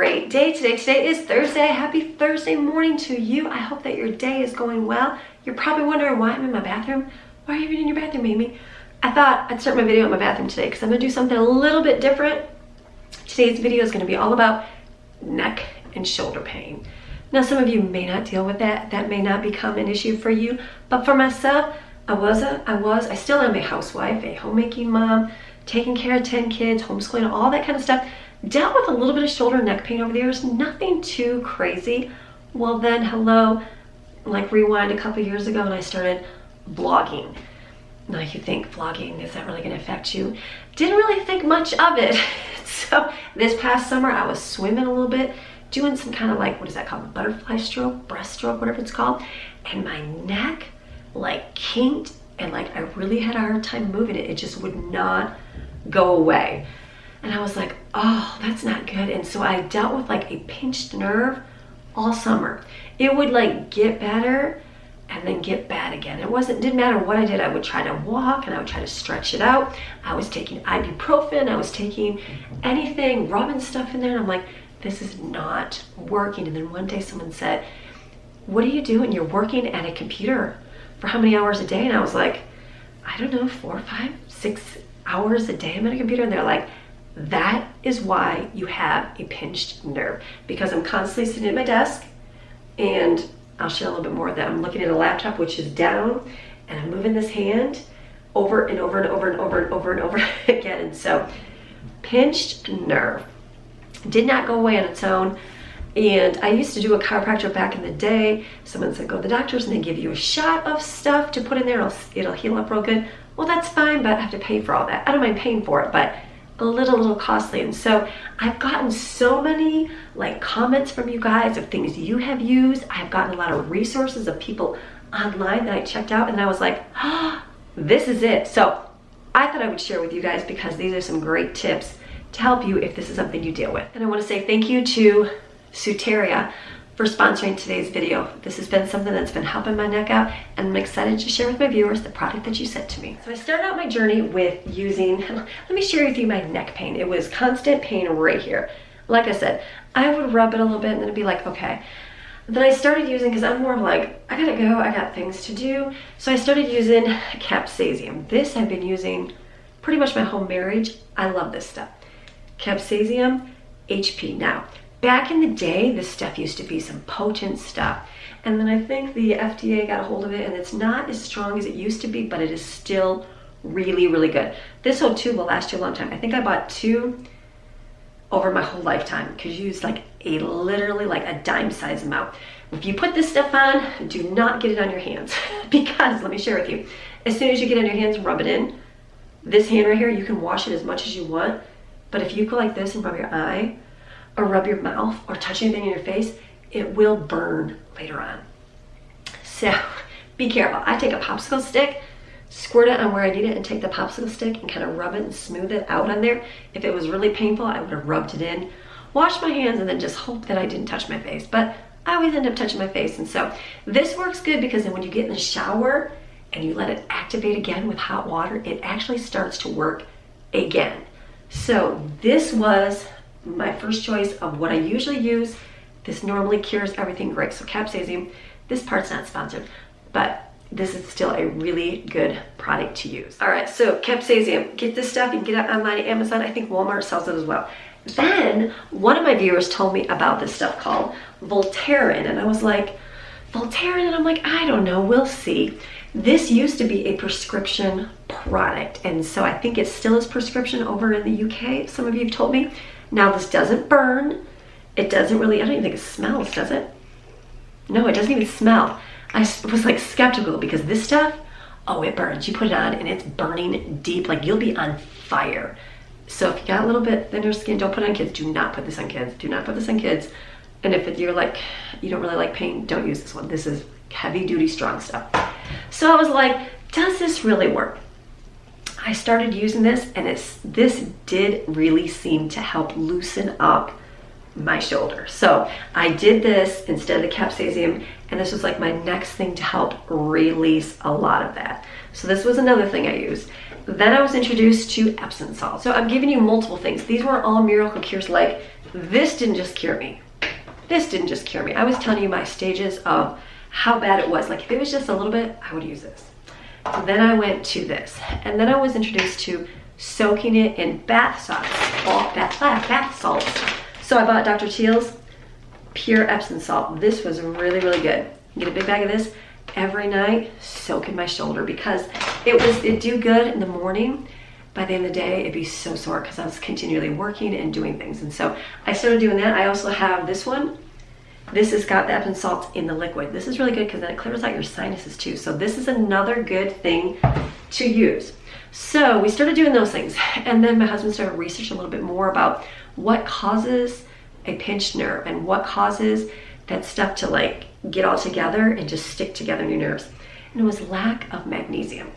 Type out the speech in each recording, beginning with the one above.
great day today. Today is Thursday. Happy Thursday morning to you. I hope that your day is going well. You're probably wondering why I'm in my bathroom. Why are you even in your bathroom, Amy? I thought I'd start my video in my bathroom today because I'm gonna do something a little bit different. Today's video is gonna be all about neck and shoulder pain. Now, some of you may not deal with that. That may not become an issue for you. But for myself, I still am a housewife, a homemaking mom, taking care of 10 kids, homeschooling, all that kind of stuff. Dealt with a little bit of shoulder and neck pain over the years, nothing too crazy. Well then, hello, like rewind a couple years ago and I started vlogging. Now you think vlogging, is that really gonna affect you? Didn't really think much of it. So this past summer I was swimming a little bit, doing some kind of like, what is that called? Butterfly stroke, breaststroke, whatever it's called. And my neck like kinked and like I really had a hard time moving it. It just would not go away. And I was like, oh, that's not good. And so I dealt with like a pinched nerve all summer. It would like get better and then get bad again. Didn't matter what I did. I would try to walk and I would try to stretch it out. I was taking ibuprofen. I was taking anything, rubbing stuff in there. And I'm like, this is not working. And then one day someone said, what are you doing? You're working at a computer for how many hours a day? And I was like, I don't know, 4, 5, 6 hours a day I'm at a computer. And they're like, that is why you have a pinched nerve, because I'm constantly sitting at my desk and I'll share a little bit more of that. I'm looking at a laptop which is down and I'm moving this hand over and over and over and over and over and over again. And so pinched nerve did not go away on its own. And I used to do a chiropractor back in the day. Someone said, go to the doctors and they give you a shot of stuff to put in there. It'll heal up real good. Well, that's fine, but I have to pay for all that. I don't mind paying for it, but a little costly. And so I've gotten so many like comments from you guys of things you have used. I've gotten a lot of resources of people online that I checked out, and I was like, oh, this is it. So I thought I would share with you guys because these are some great tips to help you if this is something you deal with. And I want to say thank you to Suteria for sponsoring today's video. This has been something that's been helping my neck out, and I'm excited to share with my viewers the product that you sent to me. So I started out my journey with using, let me share with you my neck pain. It was constant pain right here. Like I said, I would rub it a little bit and then it'd be like, okay. Then I started using, because I'm more of like, I gotta go, I got things to do. So I started using CAPZASIN. This I've been using pretty much my whole marriage. I love this stuff. CAPZASIN HP. Now, back in the day, this stuff used to be some potent stuff. And then I think the FDA got a hold of it and it's not as strong as it used to be, but it is still really, really good. This whole tube will last you a long time. I think I bought 2 over my whole lifetime because you use like literally like a dime size amount. If you put this stuff on, do not get it on your hands because let me share with you, as soon as you get it on your hands, rub it in. This hand right here, you can wash it as much as you want, but if you go like this and rub your eye, or rub your mouth or touch anything in your face, it will burn later on. So be careful. I take a popsicle stick, squirt it on where I need it, and take the popsicle stick and kind of rub it and smooth it out on there. If it was really painful, I would have rubbed it in, washed my hands, and then just hope that I didn't touch my face. But I always end up touching my face. And so this works good because then when you get in the shower and you let it activate again with hot water, it actually starts to work again. So this was my first choice of what I usually use. This normally cures everything great. So CAPZASIN, this part's not sponsored, but this is still a really good product to use. All right, so CAPZASIN, get this stuff. You can get it online at Amazon. I think Walmart sells it as well. Then one of my viewers told me about this stuff called VOTAREN, and I was like, VOTAREN? And I'm like, I don't know, we'll see. This used to be a prescription product, and so I think it still is prescription over in the UK, some of you have told me. Now this doesn't burn. It doesn't really, I don't even think it smells, does it? No, it doesn't even smell. I was like skeptical because this stuff, oh, it burns. You put it on and it's burning deep, like you'll be on fire. So if you got a little bit thinner skin, don't put it on kids. Do not put this on kids. Do not put this on kids. And if you're like, you don't really like pain, don't use this one. This is heavy duty, strong stuff. So I was like, does this really work? I started using this and this did really seem to help loosen up my shoulder. So I did this instead of the CAPZASIN, and this was like my next thing to help release a lot of that. So this was another thing I used. Then I was introduced to Epsom salt. So I'm giving you multiple things. These were all miracle cures like this didn't just cure me. This didn't just cure me. I was telling you my stages of how bad it was. Like if it was just a little bit, I would use this. So then I went to this, and then I was introduced to soaking it in bath salts, bath salts. So I bought Dr. Teal's pure Epsom salt. This was really, really good. Get a big bag of this every night, soak in my shoulder, because it'd do good in the morning. By the end of the day, it'd be so sore because I was continually working and doing things. And so I started doing that. I also have this one. This has got the Epsom salts in the liquid. This is really good because then it clears out your sinuses too. So this is another good thing to use. So we started doing those things. And then my husband started researching a little bit more about what causes a pinched nerve and what causes that stuff to like get all together and just stick together in your nerves. And it was lack of magnesium.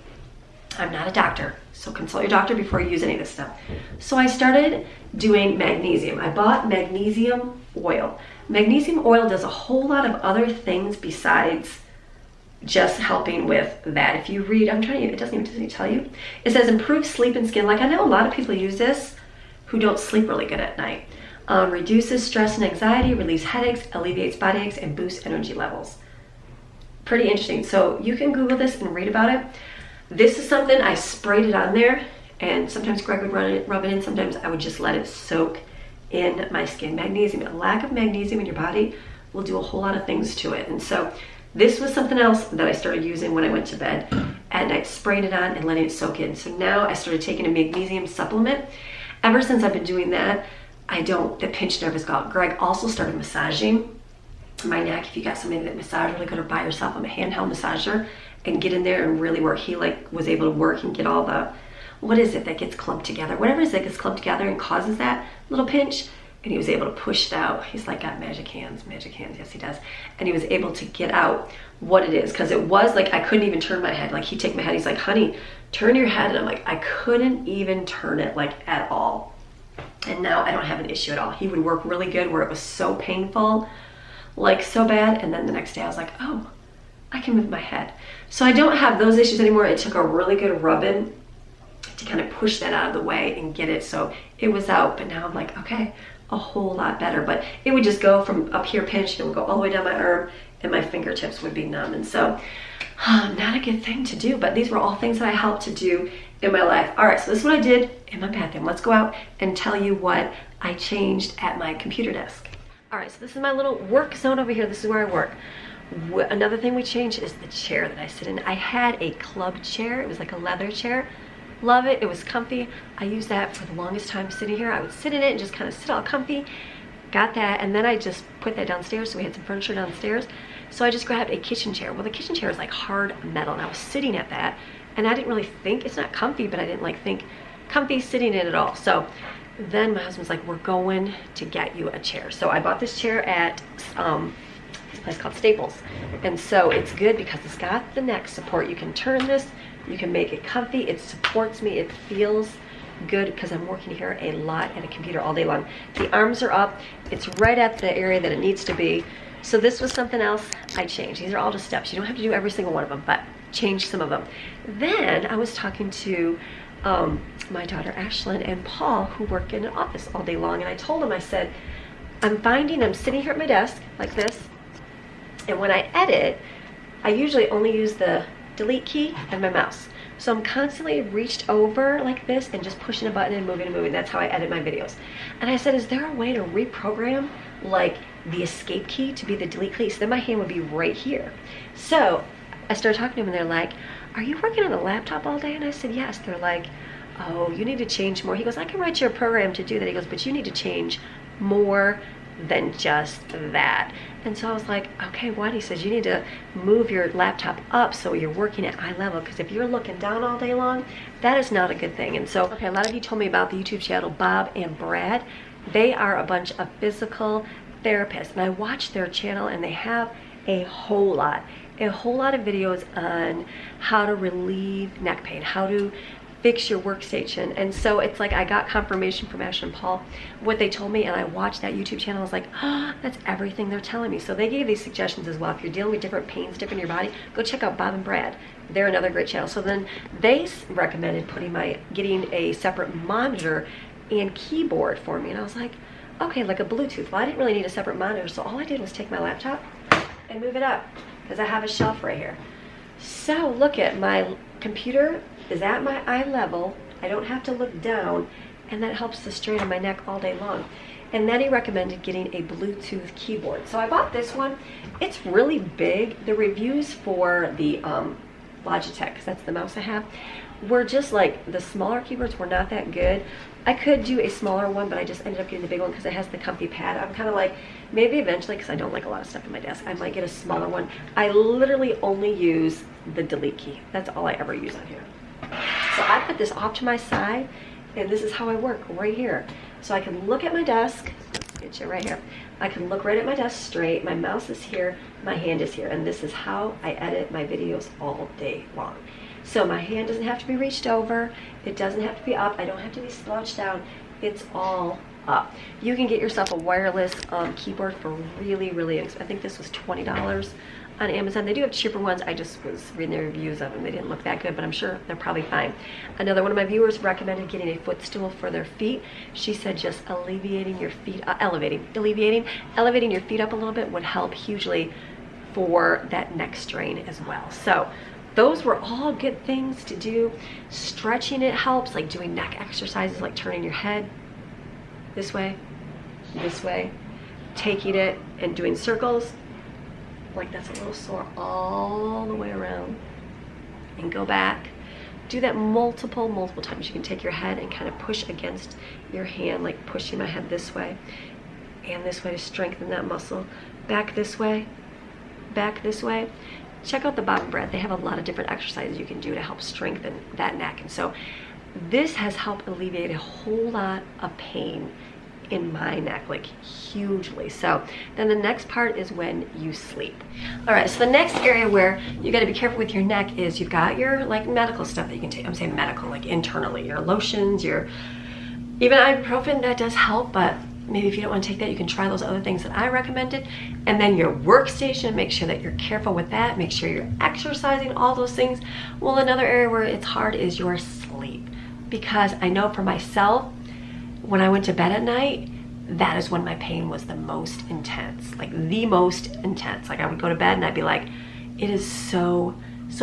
I'm not a doctor, so consult your doctor before you use any of this stuff. So I started doing magnesium. I bought magnesium oil. Magnesium oil does a whole lot of other things besides just helping with that. If you read, it doesn't even tell you. It says improve sleep and skin. Like I know a lot of people use this who don't sleep really good at night. Reduces stress and anxiety, relieves headaches, alleviates body aches, and boosts energy levels. Pretty interesting. So you can Google this and read about it. This is something I sprayed it on there, and sometimes Greg would rub it in. Sometimes I would just let it soak in my skin. Magnesium, a lack of magnesium in your body will do a whole lot of things to it. And so this was something else that I started using when I went to bed at night, spraying it on and letting it soak in. So now I started taking a magnesium supplement. Ever since I've been doing that, the pinched nerve is gone. Greg also started massaging my neck. If you got somebody that massage really good or by yourself, I'm a handheld massager, and get in there and really work. He like was able to work and get all the, what is it that gets clumped together? Whatever it is that gets clumped together and causes that little pinch, and he was able to push it out. He's like got magic hands, yes he does. And he was able to get out what it is, because it was like I couldn't even turn my head. Like he'd take my head, he's like, honey, turn your head. And I'm like, I couldn't even turn it like at all. And now I don't have an issue at all. He would work really good where it was so painful, like so bad. And then the next day I was like, oh, I can move my head. So I don't have those issues anymore. It took a really good rubbing to kind of push that out of the way and get it so it was out. But now I'm like, okay, a whole lot better. But it would just go from up here pinched, it would go all the way down my arm, and my fingertips would be numb. And so not a good thing to do, but these were all things that I helped to do in my life. All right, so this is what I did in my bathroom. Let's go out and tell you what I changed at my computer desk. All right, so this is my little work zone over here. This is where I work. Another thing we changed is the chair that I sit in. I had a club chair. It was like a leather chair. Love it. It was comfy. I used that for the longest time sitting here. I would sit in it and just kind of sit all comfy. Got that, and then I just put that downstairs, so we had some furniture downstairs. So I just grabbed a kitchen chair. Well, the kitchen chair is like hard metal, and I was sitting at that, and I didn't really think, it's not comfy, but I didn't like think comfy sitting in it at all. So then my husband's like, we're going to get you a chair. So I bought this chair at this place called Staples. And so it's good because it's got the neck support. You can turn this, you can make it comfy, it supports me, it feels good because I'm working here a lot at a computer all day long. The arms are up, it's right at the area that it needs to be. So this was something else I changed. These are all just steps. You don't have to do every single one of them, but change some of them. Then I was talking to my daughter Ashlyn and Paul, who work in an office all day long, and I told them, I said, I'm finding I'm sitting here at my desk like this, and when I edit, I usually only use the delete key and my mouse. So I'm constantly reached over like this and just pushing a button and moving. That's how I edit my videos. And I said, is there a way to reprogram like the escape key to be the delete key? So then my hand would be right here. So I started talking to them, and they're like, are you working on a laptop all day? And I said, yes. They're like, oh, you need to change more. He goes, I can write you a program to do that. He goes, but you need to change more than just that. And so I was like, okay, what? He says, you need to move your laptop up so you're working at eye level, because if you're looking down all day long, that is not a good thing. And so, okay, a lot of you told me about the YouTube channel Bob and Brad. They are a bunch of physical therapists, and I watch their channel, and they have a whole lot of videos on how to relieve neck pain, how to fix your workstation. And so it's like I got confirmation from Ash and Paul what they told me, and I watched that YouTube channel. I was like, oh, that's everything they're telling me. So they gave these suggestions as well. If you're dealing with different pains different in your body, go check out Bob and Brad. They're another great channel. So then they recommended getting a separate monitor and keyboard for me, and I was like, okay, like a Bluetooth. Well, I didn't really need a separate monitor, so all I did was take my laptop and move it up because I have a shelf right here. So look at my computer is at my eye level. I don't have to look down, and that helps to straighten my neck all day long. And then he recommended getting a Bluetooth keyboard. So I bought this one. It's really big. The reviews for the Logitech, because that's the mouse I have, were just like the smaller keyboards were not that good. I could do a smaller one, but I just ended up getting the big one because it has the comfy pad. I'm kind of like, maybe eventually, because I don't like a lot of stuff on my desk, I might get a smaller one. I literally only use the delete key. That's all I ever use on here. So I put this off to my side, and this is how I work right here. So I can look at my desk, get you right here. I can look right at my desk straight. My mouse is here, my hand is here, and this is how I edit my videos all day long. So my hand doesn't have to be reached over, it doesn't have to be up, I don't have to be slouched down, it's all up. You can get yourself a wireless keyboard for really, really expensive. I think this was $20 on Amazon. They do have cheaper ones. I just was reading the reviews of them. They didn't look that good, but I'm sure they're probably fine. Another one of my viewers recommended getting a footstool for their feet. She said just alleviating your feet, elevating your feet up a little bit would help hugely for that neck strain as well. So those were all good things to do. Stretching, it helps, like doing neck exercises, like turning your head this way, taking it and doing circles. Like that's a little sore all the way around, and go back. Do that multiple times. You can take your head and kind of push against your hand, like pushing my head this way and this way to strengthen that muscle. Back this way, back this way. Check out the Bobbin Bread. They have a lot of different exercises you can do to help strengthen that neck. And so this has helped alleviate a whole lot of pain in my neck, like hugely. So then the next part is when you sleep. All right, so the next area where you got to be careful with your neck is you've got your like medical stuff that you can take. I'm saying medical, like internally, your lotions, your even ibuprofen, that does help, but maybe if you don't want to take that, you can try those other things that I recommended. And then your workstation, make sure that you're careful with that. Make sure you're exercising, all those things. Well, another area where it's hard is your sleep. Because I know for myself, when I went to bed at night, that is when my pain was the most intense, like the most intense. Like I would go to bed and I'd be like, it is so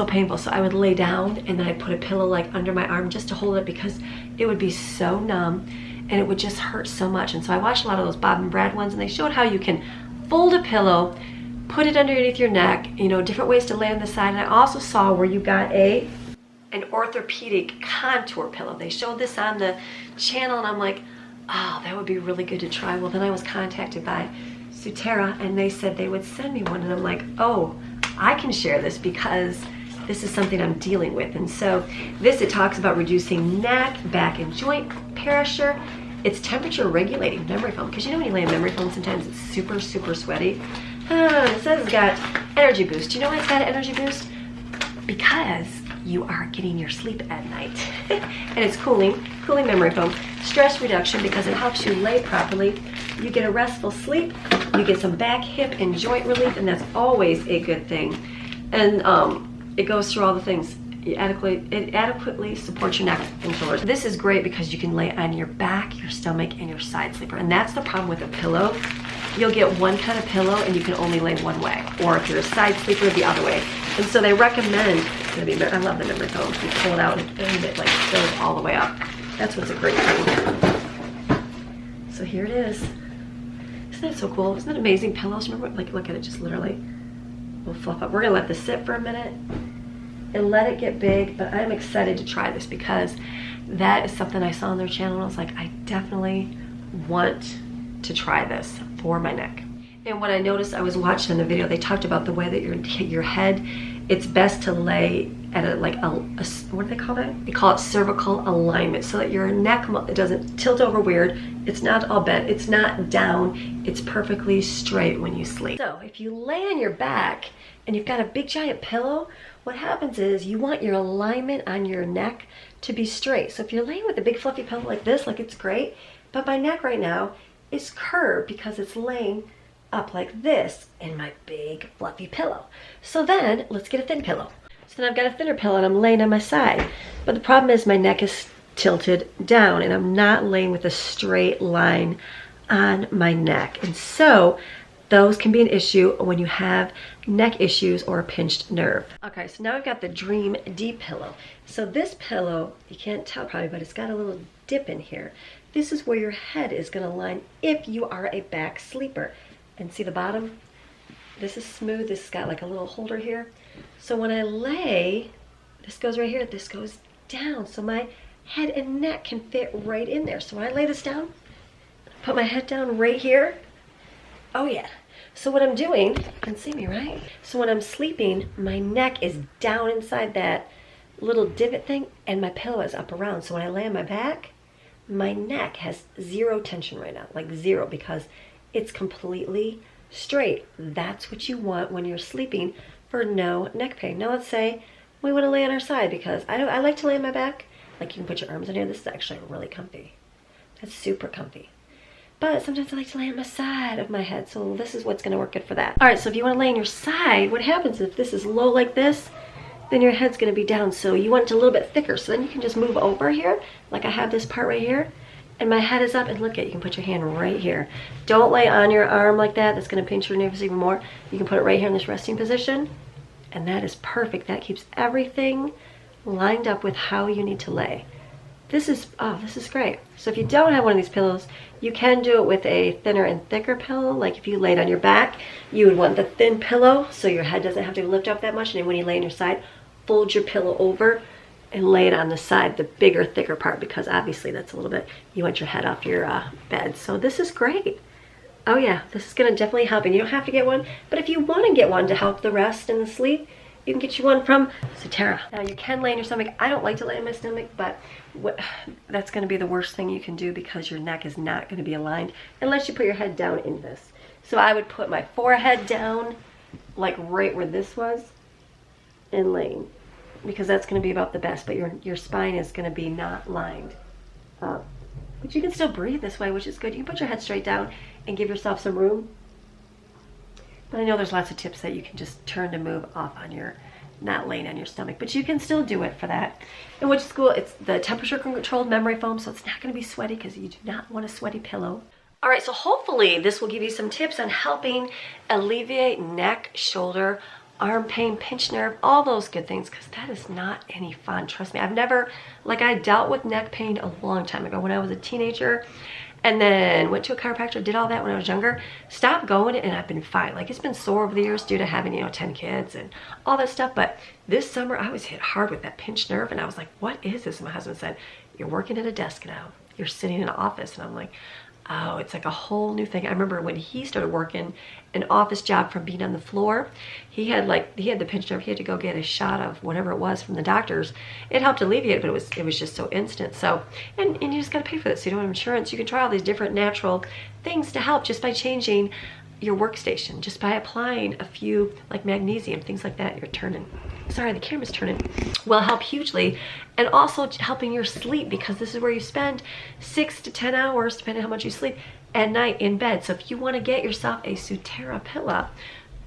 painful. So I would lay down and then I'd put a pillow like under my arm just to hold it because it would be so numb and it would just hurt so much. And so I watched a lot of those Bobbin Bread ones, and they showed how you can fold a pillow, put it underneath your neck, you know, different ways to lay on the side. And I also saw where you got an orthopedic contour pillow. They showed this on the channel and I'm like, oh, that would be really good to try. Well, then I was contacted by Sutera and they said they would send me one, and I'm like, oh, I can share this because this is something I'm dealing with. And so it talks about reducing neck, back, and joint pressure. It's temperature regulating memory foam, because you know when you lay in memory foam sometimes it's super sweaty. It says it's got energy boost. You know why it's got an energy boost? Because you are getting your sleep at night. And it's cooling memory foam. Stress reduction, because it helps you lay properly. You get a restful sleep, you get some back, hip, and joint relief, and that's always a good thing. And it goes through all the things. It adequately supports your neck and shoulders. This is great because you can lay on your back, your stomach, and your side sleeper. And that's the problem with a pillow. You'll get one kind of pillow and you can only lay one way. Or if you're a side sleeper, the other way. And so they recommend, I love the memory foam. You pull it out and it like goes all the way up. That's what's a great thing. So here it is. Isn't that so cool? Isn't that amazing? Pillows, remember? Like, look at it, just literally will fluff up. We're gonna let this sit for a minute and let it get big, but I'm excited to try this because that is something I saw on their channel and I was like, I definitely want to try this for my neck. And what I noticed, I was watching in the video, they talked about the way that your head, it's best to lay at a what do they call that? They call it cervical alignment, so that your neck, it doesn't tilt over weird, it's not all bent, it's not down, it's perfectly straight when you sleep. So if you lay on your back and you've got a big giant pillow, what happens is you want your alignment on your neck to be straight. So if you're laying with a big fluffy pillow like this, like it's great, but my neck right now is curved because it's laying up like this in my big fluffy pillow. So then let's get a thin pillow. So then I've got a thinner pillow and I'm laying on my side. But the problem is my neck is tilted down and I'm not laying with a straight line on my neck. And so those can be an issue when you have neck issues or a pinched nerve. Okay, so now I've got the Dream Deep pillow. So this pillow, you can't tell probably, but it's got a little dip in here. This is where your head is gonna line if you are a back sleeper. And see the bottom? This is smooth, this has got like a little holder here. So when I lay, this goes right here, this goes down. So my head and neck can fit right in there. So when I lay this down, put my head down right here. Oh yeah. So what I'm doing, you can see me, right? So when I'm sleeping, my neck is down inside that little divot thing and my pillow is up around. So when I lay on my back, my neck has zero tension right now, like zero, because it's completely straight. That's what you want when you're sleeping for no neck pain. Now let's say we want to lay on our side, because I like to lay on my back. Like you can put your arms in here. This is actually really comfy. That's super comfy. But sometimes I like to lay on my side of my head, so this is what's going to work good for that. All right, so if you want to lay on your side, what happens if this is low like this, then your head's going to be down. So you want it a little bit thicker, so then you can just move over here, like I have this part right here, and my head is up, and look at, you can put your hand right here. Don't lay on your arm like that. That's going to pinch your nerves even more. You can put it right here in this resting position, and that is perfect. That keeps everything lined up with how you need to lay. This is great. So if you don't have one of these pillows, you can do it with a thinner and thicker pillow. Like if you laid on your back, you would want the thin pillow so your head doesn't have to lift up that much. And then when you lay on your side, fold your pillow over and lay it on the side, the bigger, thicker part, because obviously that's a little bit, you want your head off your bed. So this is great. Oh yeah, this is gonna definitely help. And you don't have to get one, but if you wanna get one to help the rest and the sleep, you can get you one from ZIRCONIA. Now you can lay on your stomach. I don't like to lay on my stomach, but that's gonna be the worst thing you can do, because your neck is not gonna be aligned unless you put your head down in this. So I would put my forehead down, like right where this was, and laying, because that's gonna be about the best, but your spine is gonna be not lined up. But you can still breathe this way, which is good. You can put your head straight down and give yourself some room. But I know there's lots of tips that you can just turn to move off on your, not laying on your stomach, but you can still do it for that. And which is cool, it's the temperature controlled memory foam, so it's not gonna be sweaty, because you do not want a sweaty pillow. All right, so hopefully this will give you some tips on helping alleviate neck, shoulder, arm pain, pinched nerve, all those good things, because that is not any fun. Trust me, I've never, like I dealt with neck pain a long time ago when I was a teenager, and then went to a chiropractor, did all that when I was younger, stopped going, and I've been fine. Like it's been sore over the years due to having, 10 kids and all that stuff. But this summer I was hit hard with that pinched nerve, and I was like, what is this? And my husband said, you're working at a desk now. You're sitting in an office. And I'm like, oh, it's like a whole new thing. I remember when he started working an office job from being on the floor, he had the pinched nerve. He had to go get a shot of whatever it was from the doctors. It helped alleviate it, but it was just so instant. So, and you just got to pay for this. So you don't have insurance. You can try all these different natural things to help just by changing your workstation, just by applying a few, like magnesium, things like that. You're turning. Sorry, the camera's turning. Will help hugely. And also helping your sleep, because this is where you spend 6 to 10 hours, depending on how much you sleep, at night in bed. So if you want to get yourself a ZIRCONIA pillow,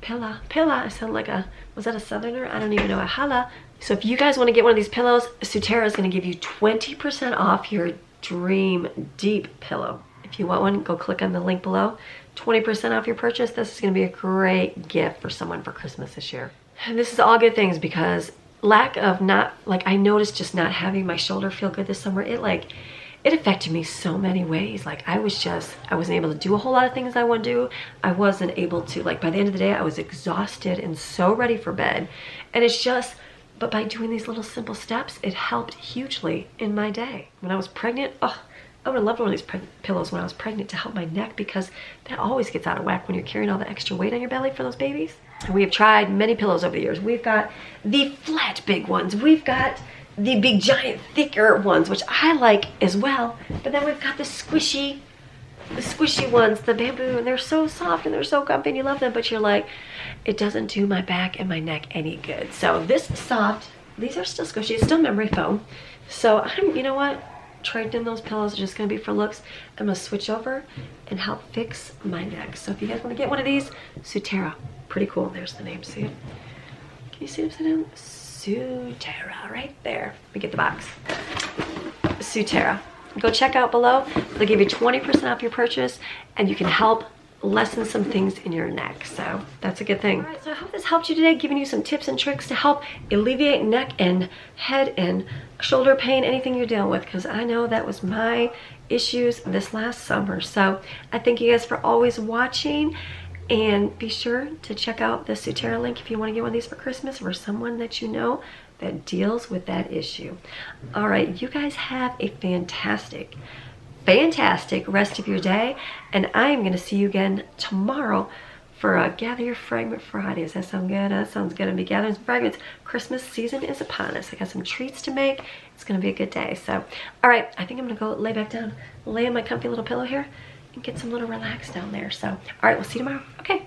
I sound like was that a southerner? I don't even know, a holla. So if you guys want to get one of these pillows, ZIRCONIA is going to give you 20% off your Dream Deep pillow. If you want one, go click on the link below. 20% off your purchase. This is going to be a great gift for someone for Christmas this year. And this is all good things, because I noticed just not having my shoulder feel good this summer, it affected me so many ways. Like I wasn't able to do a whole lot of things I want to do. I wasn't able to, by the end of the day, I was exhausted and so ready for bed. And but by doing these little simple steps, it helped hugely in my day. When I was pregnant, I would have loved one of these pillows when I was pregnant to help my neck, because that always gets out of whack when you're carrying all the extra weight on your belly for those babies. And we have tried many pillows over the years. We've got the flat big ones. We've got the big giant thicker ones, which I like as well. But then we've got the squishy ones, the bamboo, and they're so soft and they're so comfy and you love them, but you're like, it doesn't do my back and my neck any good. So this soft, these are still squishy, it's still memory foam. So you know what? Trading in those pillows are just gonna be for looks. I'm gonna switch over and help fix my neck. So if you guys wanna get one of these, ZIRCONIA, pretty cool. There's the name, see it? Can you see it upside down? ZIRCONIA, right there. Let me get the box. ZIRCONIA. go check out below. They'll give you 20% off your purchase, and you can help lessen some things in your neck. So that's a good thing. All right, so I hope this helped you today, giving you some tips and tricks to help alleviate neck and head and shoulder pain, anything you're dealing with, because I know that was my issues this last summer. So I thank you guys for always watching, and be sure to check out the Sutera link if you want to get one of these for Christmas for someone that you know that deals with that issue. All right, you guys have a fantastic rest of your day, and I am going to see you again tomorrow for a Gather Your Fragment Friday. Does that sound good? That sounds good. I'm going to be gathering some fragments. Christmas season is upon us. I got some treats to make. It's going to be a good day. So, all right, I think I'm going to go lay back down, lay on my comfy little pillow here, and get some little relax down there. So, all right, we'll see you tomorrow. Okay.